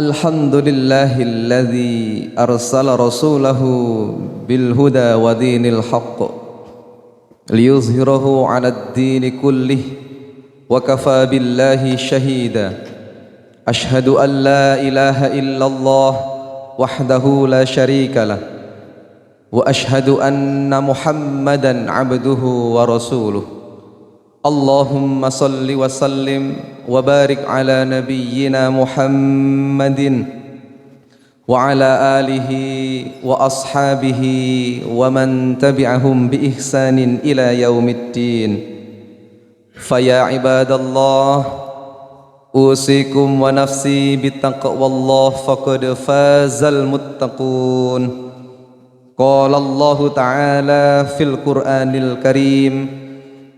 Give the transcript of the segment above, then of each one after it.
الحمد لله الذي أرسل رسوله بالهدى ودين الحق ليظهره على الدين كله وكفى بالله شهيدا أشهد أن لا إله إلا الله وحده لا شريك له وأشهد أن محمدا عبده ورسوله اللهم صل وسلم وبارك على نبينا محمد وعلى آله وأصحابه ومن تبعهم بإحسان إلى يوم الدين فيا عباد الله أوصيكم ونفسي بتقوى الله فقد فاز المتقون قال الله تعالى في القرآن الكريم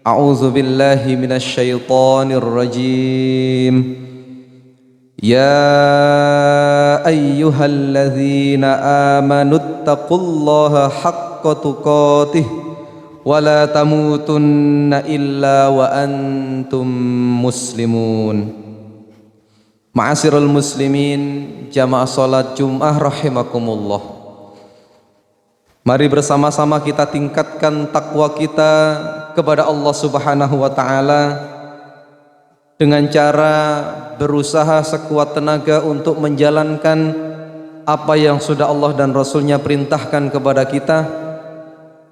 أعوذ بالله من الشيطان الرجيم يا أيها الذين آمنوا اتقوا الله حق تقاته ولا تموتن إلا وأنتم مسلمون. Ma'asyiral muslimin, jamaah salat Jumat rahimakumullah. Mari bersama-sama kita tingkatkan takwa kita kepada Allah Subhanahu wa taala dengan cara berusaha sekuat tenaga untuk menjalankan apa yang sudah Allah dan Rasulnya perintahkan kepada kita,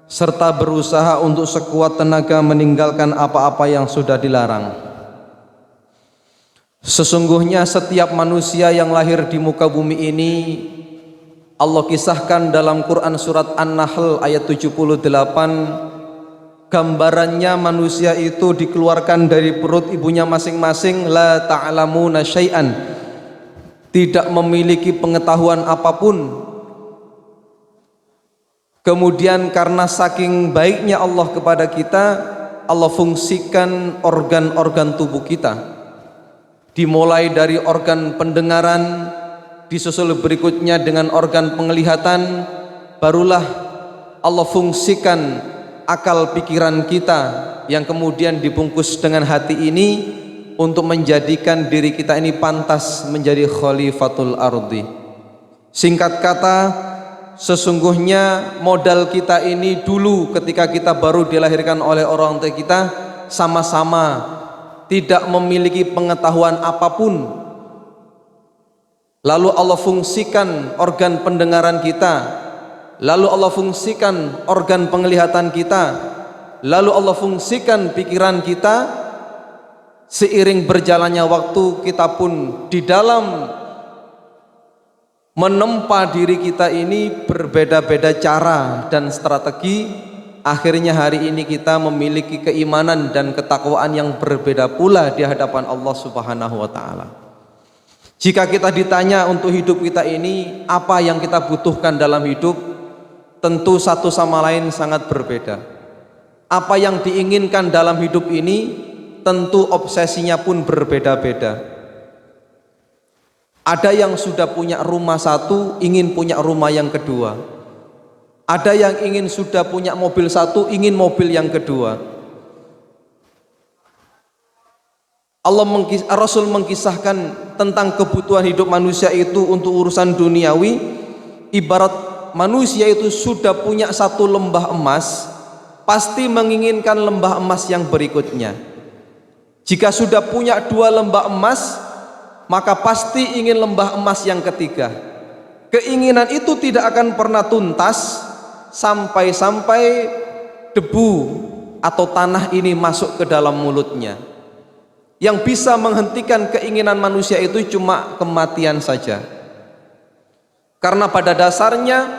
serta berusaha untuk sekuat tenaga meninggalkan apa-apa yang sudah dilarang. Sesungguhnya setiap manusia yang lahir di muka bumi ini, Allah kisahkan dalam Quran surat An-Nahl ayat 78, gambarannya manusia itu dikeluarkan dari perut ibunya masing-masing, la ta'lamuna syai'an, tidak memiliki pengetahuan apapun. Kemudian karena saking baiknya Allah kepada kita, Allah fungsikan organ-organ tubuh kita, dimulai dari organ pendengaran, disusul berikutnya dengan organ penglihatan, barulah Allah fungsikan akal pikiran kita yang kemudian dibungkus dengan hati ini untuk menjadikan diri kita ini pantas menjadi khalifatul ardi. Singkat kata, sesungguhnya modal kita ini dulu ketika kita baru dilahirkan oleh orang tua kita sama-sama tidak memiliki pengetahuan apapun. Lalu Allah fungsikan organ pendengaran kita, lalu Allah fungsikan organ penglihatan kita, lalu Allah fungsikan pikiran kita. Seiring berjalannya waktu, kita pun di dalam menempa diri kita ini berbeda-beda cara dan strategi. Akhirnya hari ini kita memiliki keimanan dan ketakwaan yang berbeda pula di hadapan Allah Subhanahu wa taala. Jika kita ditanya untuk hidup kita ini, apa yang kita butuhkan dalam hidup, tentu satu sama lain sangat berbeda. Apa yang diinginkan dalam hidup ini, tentu obsesinya pun berbeda-beda. Ada yang sudah punya rumah satu, ingin punya rumah yang kedua. Ada yang ingin sudah punya mobil satu, ingin mobil yang kedua. Rasul mengkisahkan tentang kebutuhan hidup manusia itu untuk urusan duniawi, ibarat manusia itu sudah punya satu lembah emas, pasti menginginkan lembah emas yang berikutnya. Jika sudah punya dua lembah emas, maka pasti ingin lembah emas yang ketiga. Keinginan itu tidak akan pernah tuntas sampai-sampai debu atau tanah ini masuk ke dalam mulutnya. Yang bisa menghentikan keinginan manusia itu cuma kematian saja. Karena pada dasarnya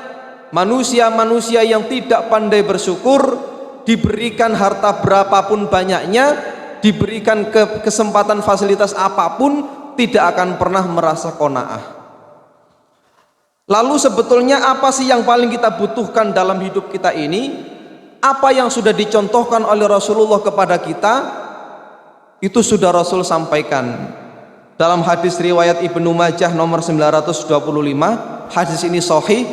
manusia-manusia yang tidak pandai bersyukur, diberikan harta berapapun banyaknya, diberikan kesempatan fasilitas apapun, tidak akan pernah merasa qanaah. Lalu sebetulnya apa sih yang paling kita butuhkan dalam hidup kita ini? Apa yang sudah dicontohkan oleh Rasulullah kepada kita, itu sudah Rasul sampaikan dalam hadis riwayat Ibnu Majah nomor 925. Hadis ini sahih,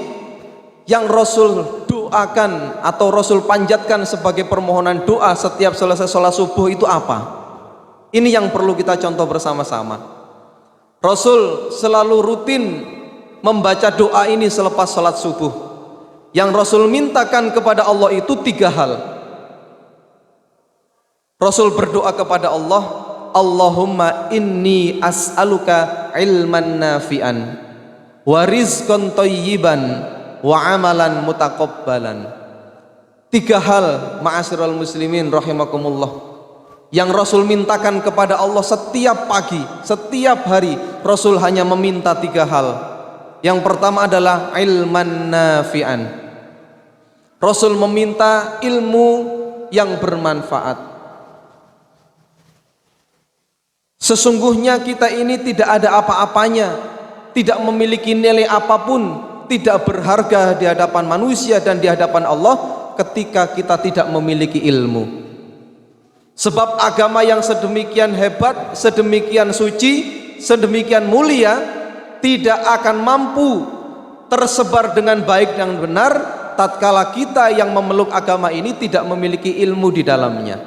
yang Rasul doakan atau Rasul panjatkan sebagai permohonan doa setiap selesai sholat subuh itu apa? Ini yang perlu kita contoh bersama-sama. Rasul selalu rutin membaca doa ini selepas sholat subuh. Yang Rasul mintakan kepada Allah itu 3 hal. Rasul berdoa kepada Allah, Allahumma inni as'aluka ilman nafi'an wa rizqan thayyiban wa amalan mutaqabbalan. 3 hal, ma'asyiral muslimin rahimakumullah, yang Rasul mintakan kepada Allah setiap pagi, setiap hari. Rasul hanya meminta 3 hal. Yang pertama adalah ilman nafi'an. Rasul meminta ilmu yang bermanfaat. Sesungguhnya kita ini tidak ada apa-apanya, tidak memiliki nilai apapun, tidak berharga di hadapan manusia dan di hadapan Allah ketika kita tidak memiliki ilmu. Sebab agama yang sedemikian hebat, sedemikian suci, sedemikian mulia tidak akan mampu tersebar dengan baik dan benar tatkala kita yang memeluk agama ini tidak memiliki ilmu di dalamnya.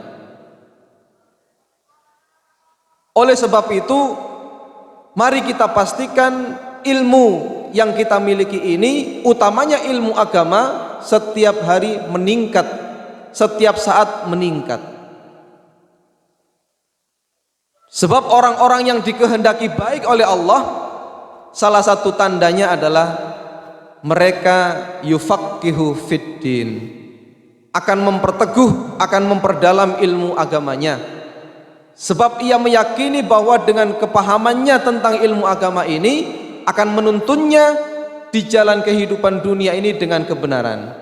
Oleh sebab itu, mari kita pastikan ilmu yang kita miliki ini, utamanya ilmu agama, setiap hari meningkat, setiap saat meningkat. Sebab orang-orang yang dikehendaki baik oleh Allah, salah satu tandanya adalah mereka yufaqihu fiddin, akan memperteguh, akan memperdalam ilmu agamanya. Sebab ia meyakini bahwa dengan kepahamannya tentang ilmu agama ini akan menuntunnya di jalan kehidupan dunia ini dengan kebenaran.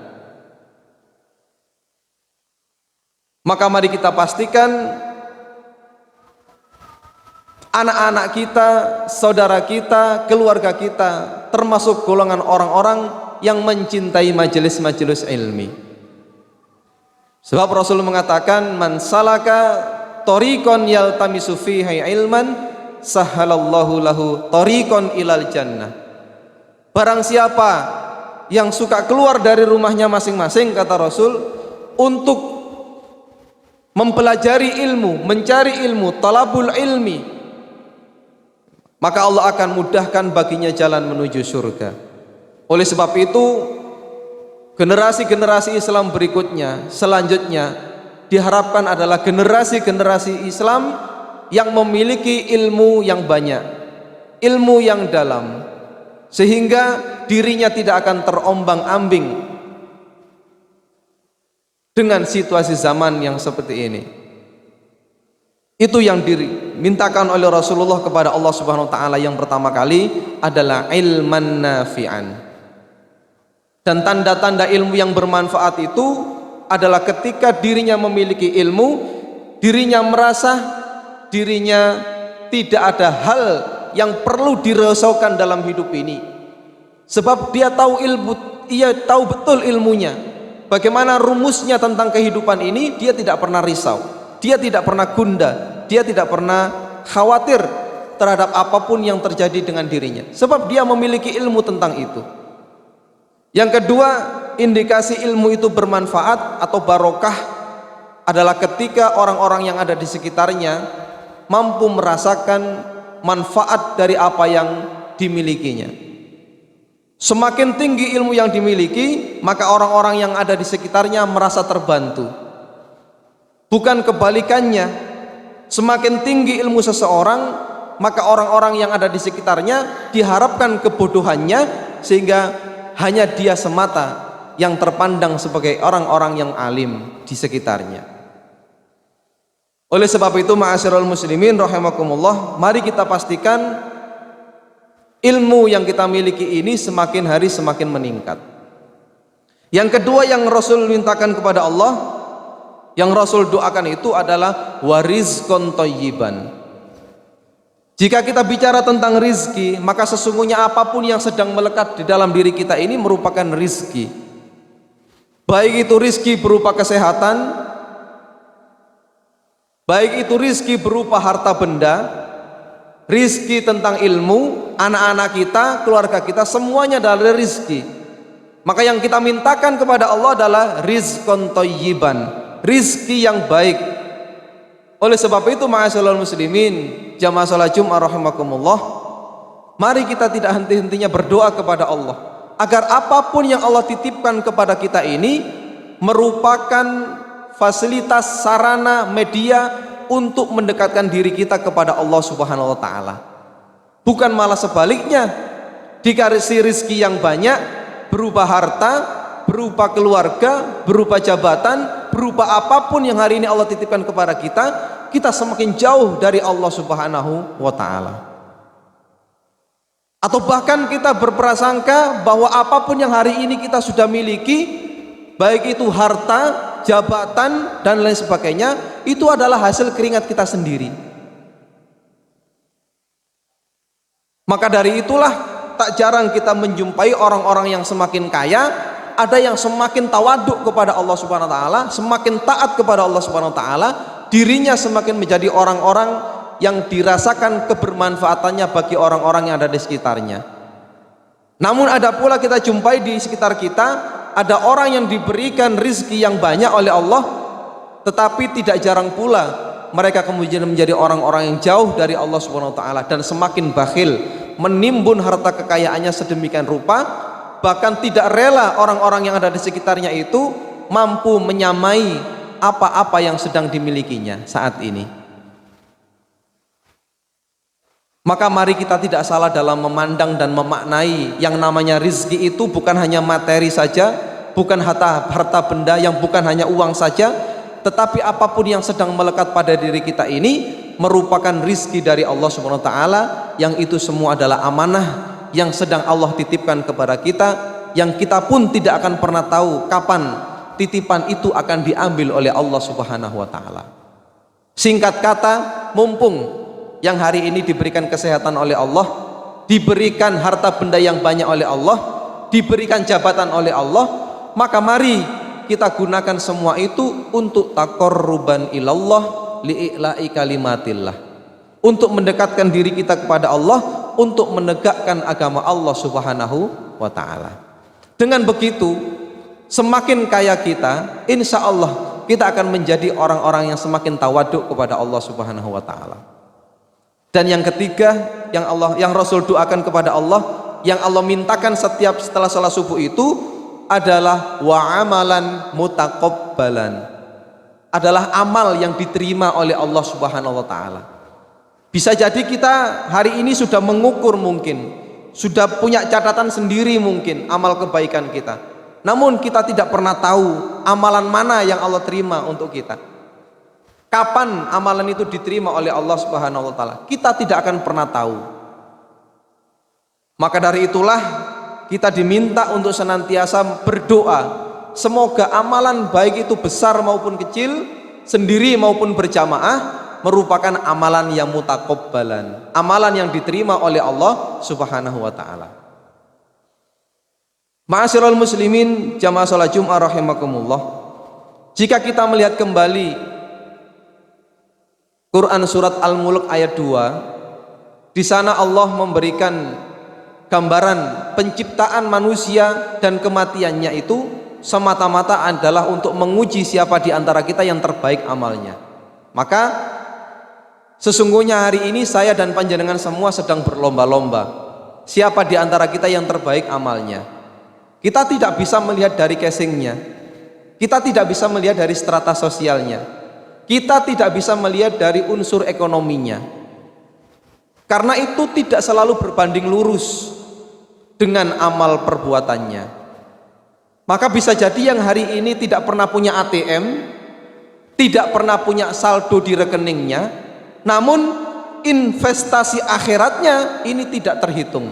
Maka mari kita pastikan anak-anak kita, saudara kita, keluarga kita termasuk golongan orang-orang yang mencintai majelis-majelis ilmi. Sebab Rasul mengatakan, man salaka tariqan yaltamisu fihi ilman sahhalallahu lahu tariqan ilal jannah. Barang siapa yang suka keluar dari rumahnya masing-masing, kata Rasul, untuk mempelajari ilmu, mencari ilmu, talabul ilmi, maka Allah akan mudahkan baginya jalan menuju surga. Oleh sebab itu, generasi-generasi Islam berikutnya, selanjutnya diharapkan adalah generasi-generasi Islam yang memiliki ilmu yang banyak, ilmu yang dalam, sehingga dirinya tidak akan terombang-ambing dengan situasi zaman yang seperti ini. Itu yang dimintakan oleh Rasulullah kepada Allah Subhanahu wa taala yang pertama kali adalah ilman nafi'an. Dan tanda-tanda ilmu yang bermanfaat itu adalah ketika dirinya memiliki ilmu, dirinya merasa dirinya tidak ada hal yang perlu dirisaukan dalam hidup ini. Sebab dia tahu ilmu, ia tahu betul ilmunya. Bagaimana rumusnya tentang kehidupan ini, dia tidak pernah risau, dia tidak pernah gundah, dia tidak pernah khawatir terhadap apapun yang terjadi dengan dirinya. Sebab dia memiliki ilmu tentang itu. Yang kedua, indikasi ilmu itu bermanfaat atau barokah adalah ketika orang-orang yang ada di sekitarnya mampu merasakan manfaat dari apa yang dimilikinya. Semakin tinggi ilmu yang dimiliki, maka orang-orang yang ada di sekitarnya merasa terbantu. Bukan kebalikannya, semakin tinggi ilmu seseorang, maka orang-orang yang ada di sekitarnya diharapkan kebodohannya, sehingga hanya dia semata yang terpandang sebagai orang-orang yang alim di sekitarnya. Oleh sebab itu, ma'asyiral muslimin rahimakumullah, mari kita pastikan ilmu yang kita miliki ini semakin hari semakin meningkat. Yang kedua yang Rasul mintakan kepada Allah, yang Rasul doakan itu adalah warizqan thayyiban. Jika kita bicara tentang rizki, maka sesungguhnya apapun yang sedang melekat di dalam diri kita ini merupakan rizki. Baik itu rizki berupa kesehatan, baik itu rizki berupa harta benda, rizki tentang ilmu, anak-anak kita, keluarga kita, semuanya adalah rizki. Maka yang kita mintakan kepada Allah adalah rizqan thayyiban, rizki yang baik. Oleh sebab itu, ma'asyiral muslimin, jamaah salat Jumat rahimakumullah, Mari kita tidak henti-hentinya berdoa kepada Allah agar apapun yang Allah titipkan kepada kita ini merupakan fasilitas, sarana, media untuk mendekatkan diri kita kepada Allah Subhanahu wa taala. Bukan malah sebaliknya, dikasih rizki yang banyak berupa harta, berupa keluarga, berupa jabatan, berupa apapun yang hari ini Allah titipkan kepada kita, kita semakin jauh dari Allah Subhanahu wa taala. Atau bahkan kita berprasangka bahwa apapun yang hari ini kita sudah miliki, baik itu harta, jabatan dan lain sebagainya, itu adalah hasil keringat kita sendiri. Maka dari itulah tak jarang kita menjumpai orang-orang yang semakin kaya, ada yang semakin tawaduk kepada Allah Subhanahu wa taala, semakin taat kepada Allah Subhanahu wa taala, dirinya semakin menjadi orang-orang yang dirasakan kebermanfaatannya bagi orang-orang yang ada di sekitarnya. Namun ada pula kita jumpai di sekitar kita, ada orang yang diberikan rizki yang banyak oleh Allah, tetapi tidak jarang pula mereka kemudian menjadi orang-orang yang jauh dari Allah Subhanahu wa taala dan semakin bakhil, menimbun harta kekayaannya sedemikian rupa, bahkan tidak rela orang-orang yang ada di sekitarnya itu mampu menyamai apa-apa yang sedang dimilikinya saat ini. Maka mari kita tidak salah dalam memandang dan memaknai yang namanya rizki itu bukan hanya materi saja, bukan harta benda yang bukan hanya uang saja, tetapi apapun yang sedang melekat pada diri kita ini merupakan rizki dari Allah Subhanahu wa taala, yang itu semua adalah amanah yang sedang Allah titipkan kepada kita, yang kita pun tidak akan pernah tahu kapan titipan itu akan diambil oleh Allah Subhanahu wa taala. Singkat kata, mumpung yang hari ini diberikan kesehatan oleh Allah, diberikan harta benda yang banyak oleh Allah, diberikan jabatan oleh Allah, maka mari kita gunakan semua itu untuk taqarruban ilallah li'i'la'i kalimatillah, untuk mendekatkan diri kita kepada Allah, untuk menegakkan agama Allah Subhanahu wa taala. Dengan begitu, semakin kaya kita, insya Allah kita akan menjadi orang-orang yang semakin tawaduk kepada Allah Subhanahu wa taala. Dan yang ketiga yang Rasul doakan kepada Allah, yang Allah mintakan setiap setelah salat subuh itu adalah wa amalan mutaqabbalan, adalah amal yang diterima oleh Allah Subhanahu wa taala. Bisa jadi kita hari ini sudah mengukur, mungkin sudah punya catatan sendiri mungkin amal kebaikan kita, namun kita tidak pernah tahu amalan mana yang Allah terima untuk kita. Kapan amalan itu diterima oleh Allah Subhanahu wa taala, kita tidak akan pernah tahu. Maka dari itulah kita diminta untuk senantiasa berdoa, semoga amalan baik itu besar maupun kecil, sendiri maupun berjamaah, merupakan amalan yang mutaqabbalan, amalan yang diterima oleh Allah Subhanahu wa taala. Ma'asyiral muslimin jamaah salat Jumat rahimakumullah, jika kita melihat kembali Quran surat Al-Mulk ayat 2, di sana Allah memberikan gambaran penciptaan manusia dan kematiannya itu semata-mata adalah untuk menguji siapa di antara kita yang terbaik amalnya. Maka sesungguhnya hari ini saya dan panjenengan semua sedang berlomba-lomba, siapa di antara kita yang terbaik amalnya. Kita tidak bisa melihat dari casingnya, kita tidak bisa melihat dari strata sosialnya, kita tidak bisa melihat dari unsur ekonominya, karena itu tidak selalu berbanding lurus dengan amal perbuatannya. Maka bisa jadi yang hari ini tidak pernah punya ATM, tidak pernah punya saldo di rekeningnya, namun investasi akhiratnya ini tidak terhitung.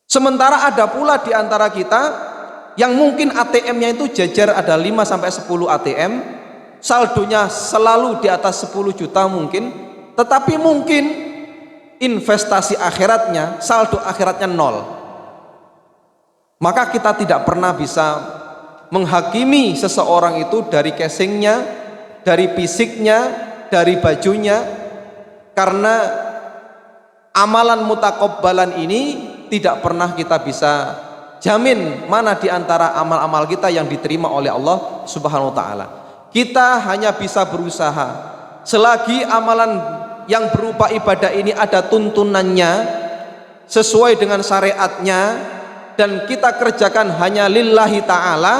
Sementara ada pula di antara kita yang mungkin ATM-nya itu jajar ada 5-10 ATM, saldonya selalu di atas 10 juta mungkin, tetapi mungkin investasi akhiratnya, saldo akhiratnya 0. Maka kita tidak pernah bisa menghakimi seseorang itu dari casingnya, dari fisiknya, dari bajunya, karena amalan mutakabbalan ini tidak pernah kita bisa jamin mana di antara amal-amal kita yang diterima oleh Allah Subhanahu wa taala. Kita hanya bisa berusaha selagi amalan yang berupa ibadah ini ada tuntunannya sesuai dengan syariatnya dan kita kerjakan hanya lillahi ta'ala,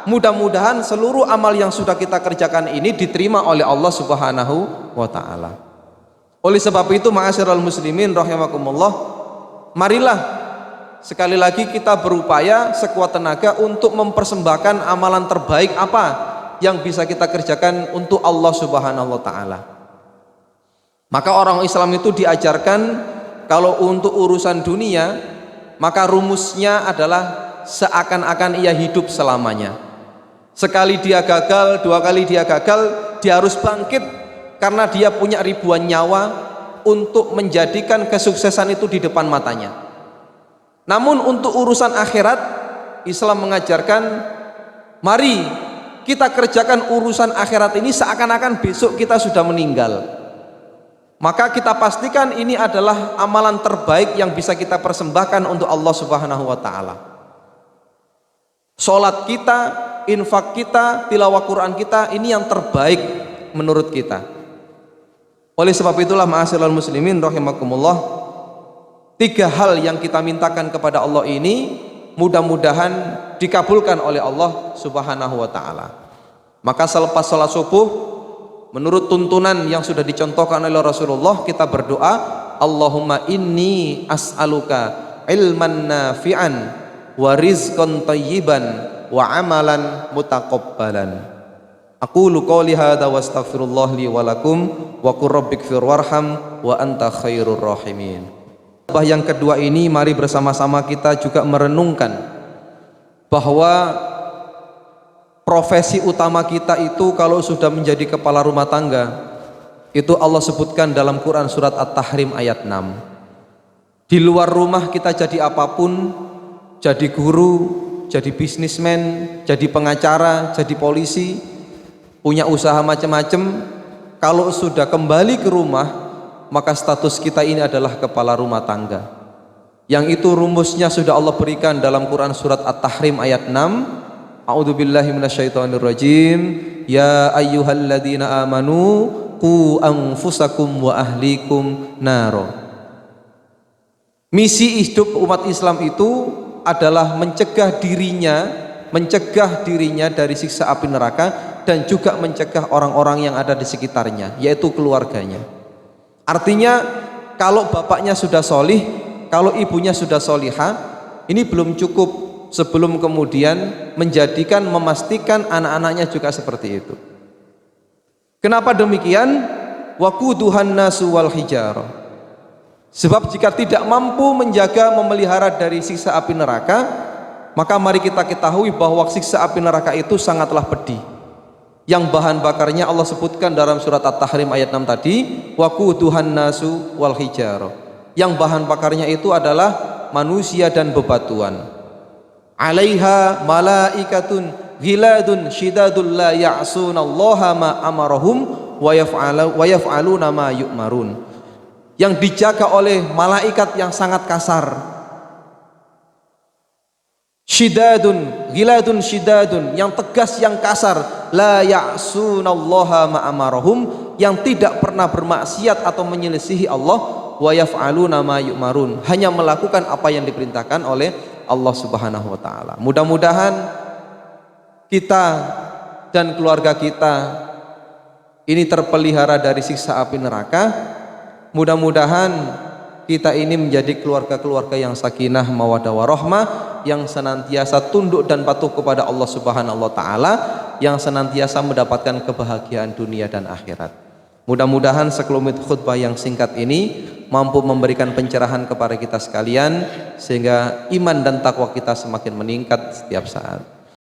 mudah-mudahan seluruh amal yang sudah kita kerjakan ini diterima oleh Allah Subhanahu wa ta'ala. Oleh sebab itu ma'asyiral muslimin rahimakumullah, marilah sekali lagi kita berupaya sekuat tenaga untuk mempersembahkan amalan terbaik apa yang bisa kita kerjakan untuk Allah Subhanahu wa ta'ala. Maka orang Islam itu diajarkan kalau untuk urusan dunia, maka rumusnya adalah seakan-akan ia hidup selamanya. Sekali dia gagal, dua kali dia gagal, dia harus bangkit karena dia punya ribuan nyawa untuk menjadikan kesuksesan itu di depan matanya. Namun untuk urusan akhirat, Islam mengajarkan, mari kita kerjakan urusan akhirat ini seakan-akan besok kita sudah meninggal. Maka kita pastikan ini adalah amalan terbaik yang bisa kita persembahkan untuk Allah Subhanahu wa ta'ala. Salat kita, infak kita, tilawah Quran kita, ini yang terbaik menurut kita. Oleh sebab itulah ma'asyiral muslimin rahimakumullah, 3 hal yang kita mintakan kepada Allah ini mudah-mudahan dikabulkan oleh Allah Subhanahu wa ta'ala. Maka selepas salat subuh, menurut tuntunan yang sudah dicontohkan oleh Rasulullah, kita berdoa, Allahumma inni as'aluka ilman nafi'an wa rizqan thayyiban wa amalan mutaqabbalan. Aqulu qouli hadza wa astaghfirullah li wa lakum wa qur rabbighfir warham wa anta khairur rahimin. Yang kedua ini, mari bersama-sama kita juga merenungkan bahwa profesi utama kita itu kalau sudah menjadi kepala rumah tangga, itu Allah sebutkan dalam Quran surat At-Tahrim ayat 6. Di luar rumah kita jadi apapun, jadi guru, jadi bisnismen, jadi pengacara, jadi polisi, punya usaha macam-macam, kalau sudah kembali ke rumah, maka status kita ini adalah kepala rumah tangga. Yang itu rumusnya sudah Allah berikan dalam Quran surat At-Tahrim ayat 6. A'udzubillahi minasyaitonirrajim. Ya ayyuhalladzina amanu qu anfusakum wa ahlikum naro. Misi hidup umat Islam itu adalah mencegah dirinya dari siksa api neraka dan juga mencegah orang-orang yang ada di sekitarnya, yaitu keluarganya. Artinya kalau bapaknya sudah solih, kalau ibunya sudah solihah, ini belum cukup sebelum kemudian memastikan anak-anaknya juga seperti itu. Kenapa demikian? Waquduhan nasu wal hijarah. Sebab jika tidak mampu menjaga, memelihara dari siksa api neraka, maka mari kita ketahui bahwa siksa api neraka itu sangatlah pedih. Yang bahan bakarnya Allah sebutkan dalam surat At-Tahrim ayat 6 tadi, waquduhan nasu wal hijarah. Yang bahan bakarnya itu adalah manusia dan bebatuan. Alaiha malaikatun ghiladun shidadul la ya'sunallaha ma amarahum wa yaf'aluna ma yu'marun. Yang dijaga oleh malaikat yang sangat kasar. Shidadun, ghiladun shidadun, yang tegas, yang kasar. La ya'sunallaha ma amarahum, yang tidak pernah bermaksiat atau menyelisihi Allah. Wa yaf'aluna ma yu'marun, hanya melakukan apa yang diperintahkan oleh Allah Subhanahu wa ta'ala. Mudah-mudahan kita dan keluarga kita ini terpelihara dari siksa api neraka. Mudah-mudahan kita ini menjadi keluarga-keluarga yang sakinah mawaddah warahmah, yang senantiasa tunduk dan patuh kepada Allah Subhanahu wa ta'ala, yang senantiasa mendapatkan kebahagiaan dunia dan akhirat. Mudah-mudahan sekelumit khutbah yang singkat ini mampu memberikan pencerahan kepada kita sekalian, sehingga iman dan takwa kita semakin meningkat setiap saat.